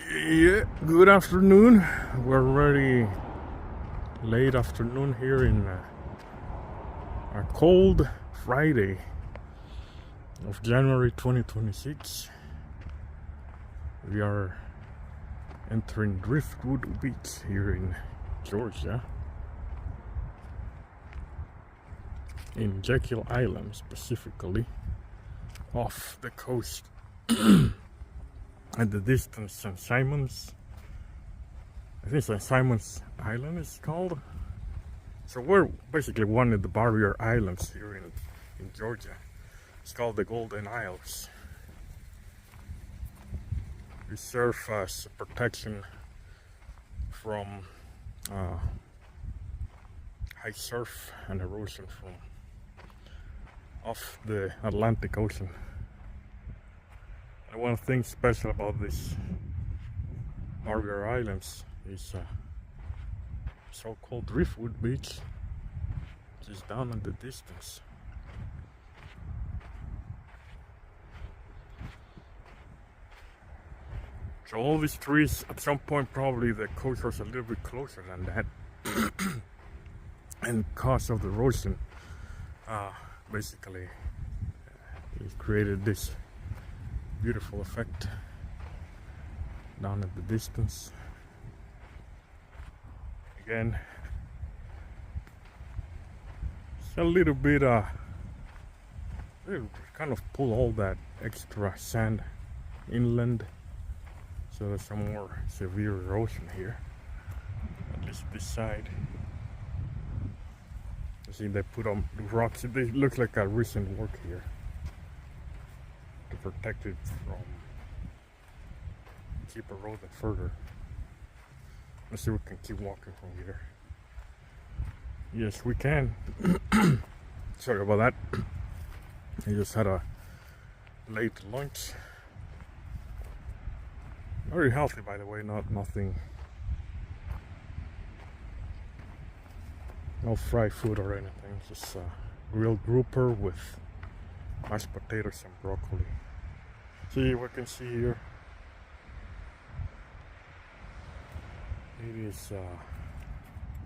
Yeah, good afternoon. We're already late afternoon here in a cold Friday of January 2026. We are entering Driftwood Beach here in Georgia, in Jekyll Island specifically, off the coast. At the distance, St. Simon's, I think St. Simon's Island is called. So we're basically one of the barrier islands here in Georgia. It's called the Golden Isles. We serve as protection from high surf and erosion from off the Atlantic Ocean. And one thing special about this barrier islands is so-called Driftwood Beach, which is down in the distance. So all these trees, at some point probably the coast was a little bit closer than that. And because of the erosion, basically it created this beautiful effect down at the distance. Again, it's a little bit kind of pull all that extra sand inland, so there's some more severe erosion here, at least this side. You see they put on rocks. It looks like a recent work here to protect it from keep eroding further. Let's see if we can keep walking from here. Yes, we can. Sorry about that. I just had a late lunch. Very healthy, by the way. Nothing. No fried food or anything. Just grilled grouper with mashed potatoes and broccoli. See, we can see here. It is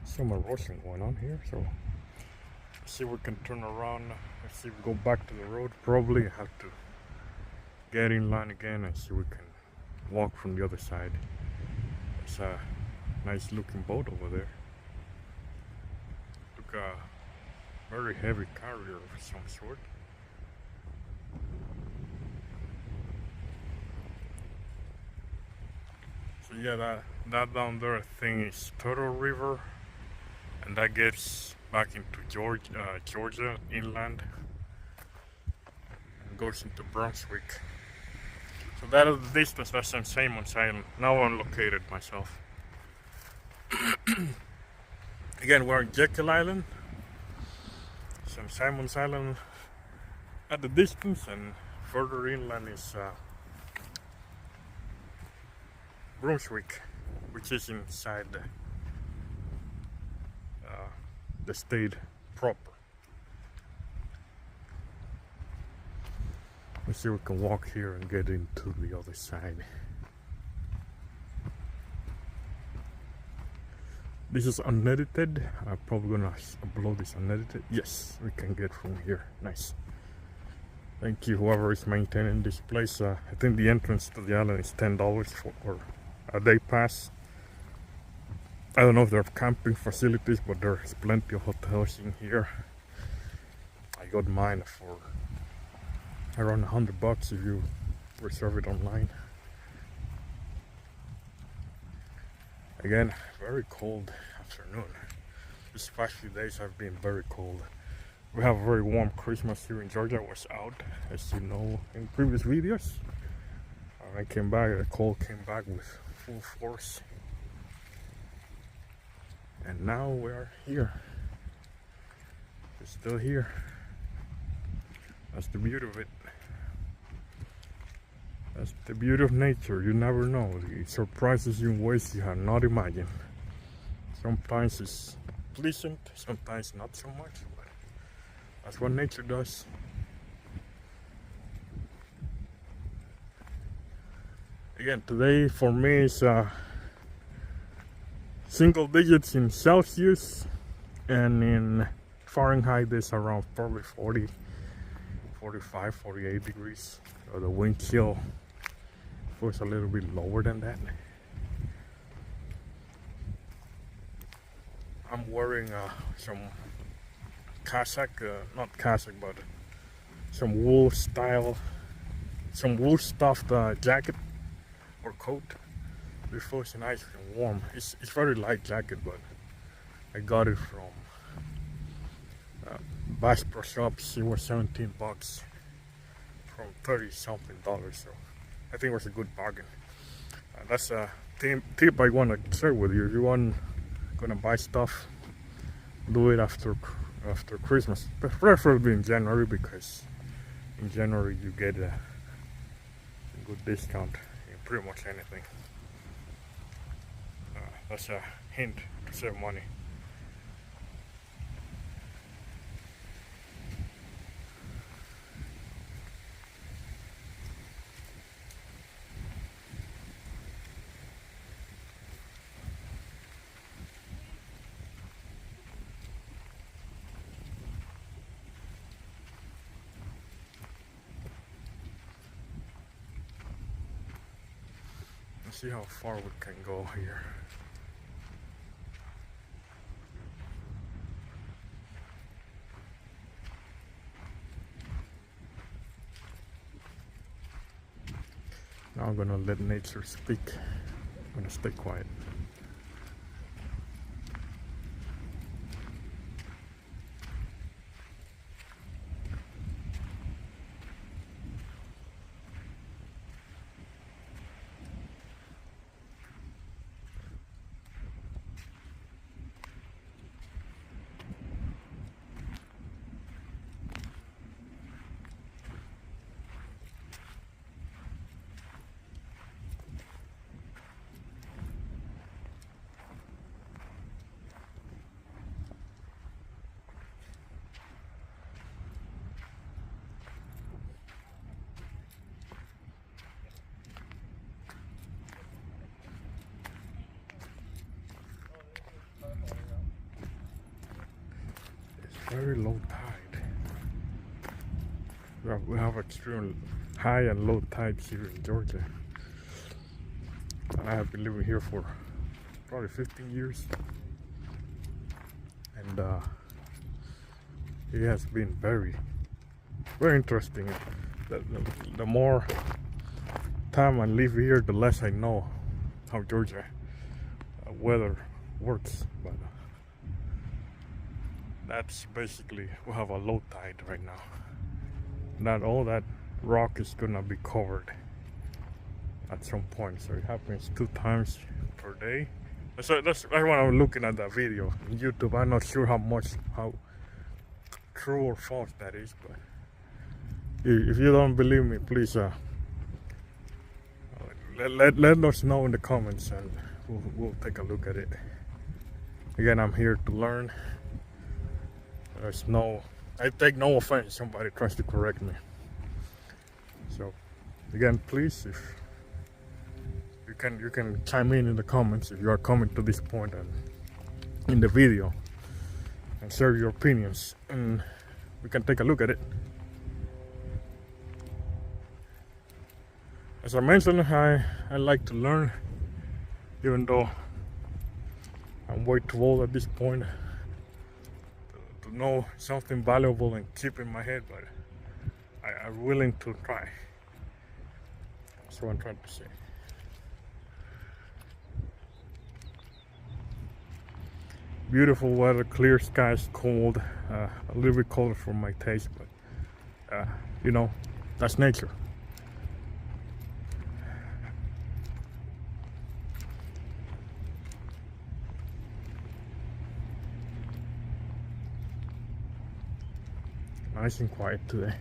some erosion going on here, so let's see if we can turn around. Let's see if we go back to the road. Probably have to get in line again and see if we can walk from the other side. It's a nice looking boat over there. Look, a very heavy carrier of some sort. So yeah, that down there I think is Turtle River, and that gets back into Georgia inland and goes into Brunswick. So that is the distance. That's St. Simon's Island. Now I'm located myself. Again, we're on Jekyll Island, St. Simon's Island at the distance, and further inland is Brunswick, which is inside the state proper. Let's see if we can walk here and get into the other side. This is unedited. I'm probably gonna upload this unedited. Yes, we can get from here. Nice. Thank you, whoever is maintaining this place. I think the entrance to the island is $10 for a day pass. I don't know if there are camping facilities, but there's plenty of hotels in here. I got mine for around $100 if you reserve it online. Again, very cold afternoon. These past few days have been very cold. We have a very warm Christmas here in Georgia. I was out, as you know, in previous videos. I came back, the cold came back with full force. And now we are here. We're still here. That's the beauty of it. That's the beauty of nature. You never know. It surprises you in ways you have not imagined. Sometimes it's pleasant, sometimes not so much, but that's what nature does. Again, today for me is single digits in Celsius, and in Fahrenheit is around probably 40, 45, 48 degrees. So the wind chill was a little bit lower than that. I'm wearing some cassock, not cassock, but some wool stuffed jacket or coat. It feels nice and warm. It's very light jacket, but I got it from Bass Pro Shops. It was 17 bucks from 30 something dollars, so I think it was a good bargain. That's a tip I want to share with you. If you gonna buy stuff, do it after Christmas, preferably in January, because in January you get a good discount in pretty much anything. That's a hint to save money. Let's see how far we can go here. Now I'm gonna let nature speak. I'm gonna stay quiet. Very low tide. We have extreme high and low tides here in Georgia. And I have been living here for probably 15 years. And it has been very interesting. The more time I live here, the less I know how Georgia weather works. But that's basically, we have a low tide right now. Not all that rock is gonna be covered at some point, so it happens 2 times per day. So that's why I'm looking at that video on YouTube. I'm not sure how true or false that is, but if you don't believe me, please let us know in the comments, and we'll take a look at it. Again, I'm here to learn. I take no offense if somebody tries to correct me. So again, please, if you can chime in the comments if you are coming to this point and in the video, and share your opinions, and we can take a look at it. As I mentioned, I like to learn, even though I'm way too old at this point to know something valuable and keep in my head, but I'm willing to try. That's what I'm trying to say. Beautiful weather, clear skies, cold, a little bit colder for my taste, but you know, that's nature. Nice and quiet today.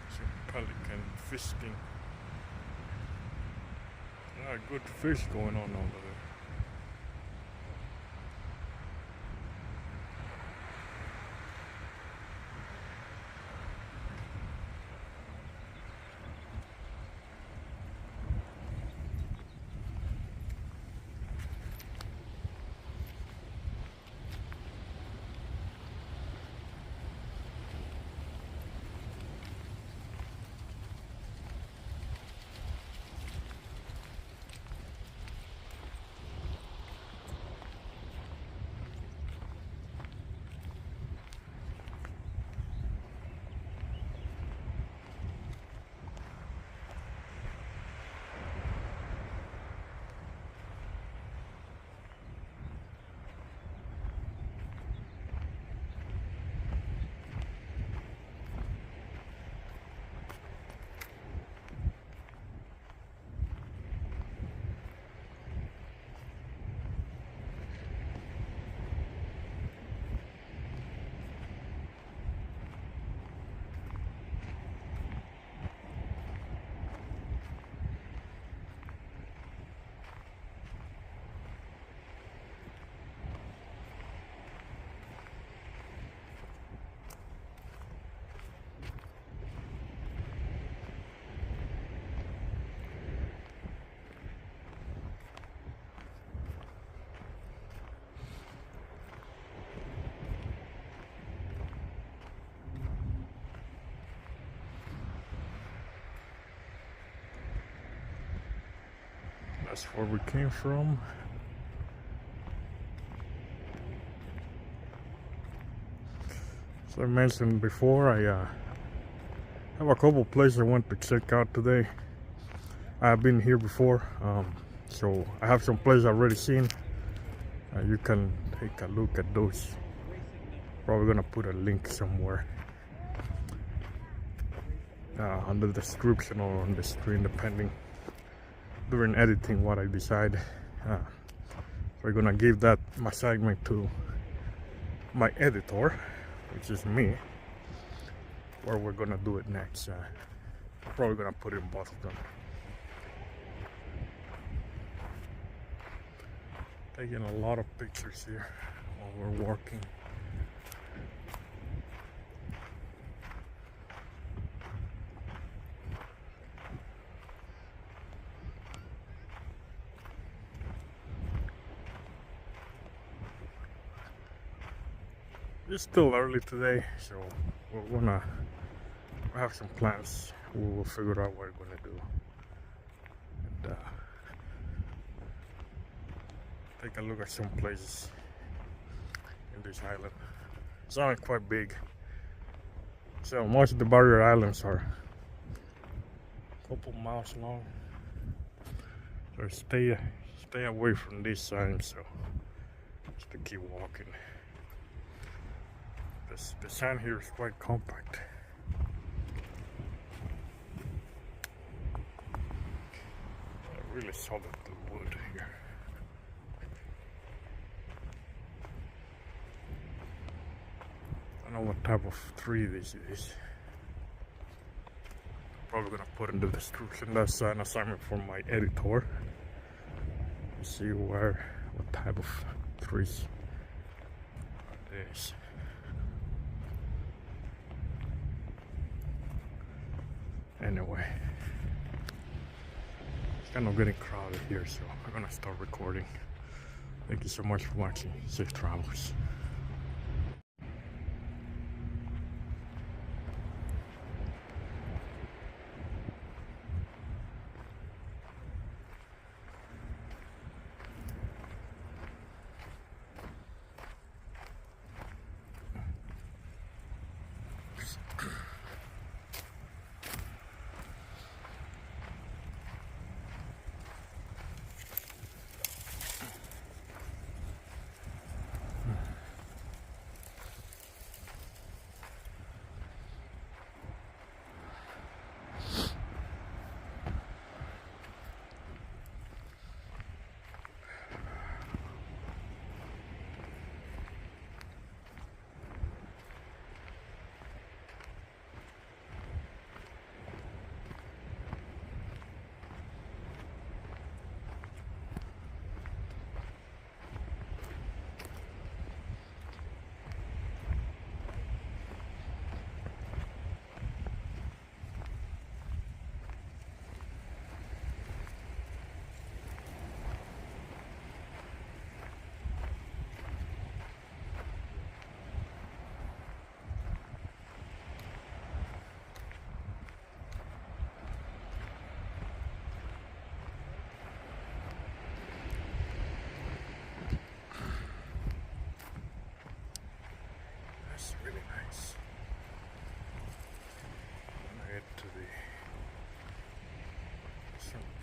Some pelican feasting. Got good fish going on over there. That's where we came from. So I mentioned before, I have a couple places I want to check out today. I've been here before, so I have some places I've already seen. You can take a look at those. Probably gonna put a link somewhere on the description or on the screen, depending during editing what I decide. So we're gonna give that assignment to my editor, which is me, where we're gonna do it next. Probably gonna put in both of them. Taking a lot of pictures here while we're walking. It's still early today, so we have some plans. We will figure out what we're gonna do. And take a look at some places in this island. It's not quite big. So most of the barrier islands are a couple miles long. So stay away from this side, so just to keep walking. The sand here is quite compact. Really solid wood here. I don't know what type of tree this is. Probably gonna put in the description. That's an assignment for my editor. See what type of trees it is. Anyway, it's kind of getting crowded here, so I'm gonna start recording. Thank you so much for watching. Safe travels.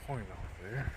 point out there.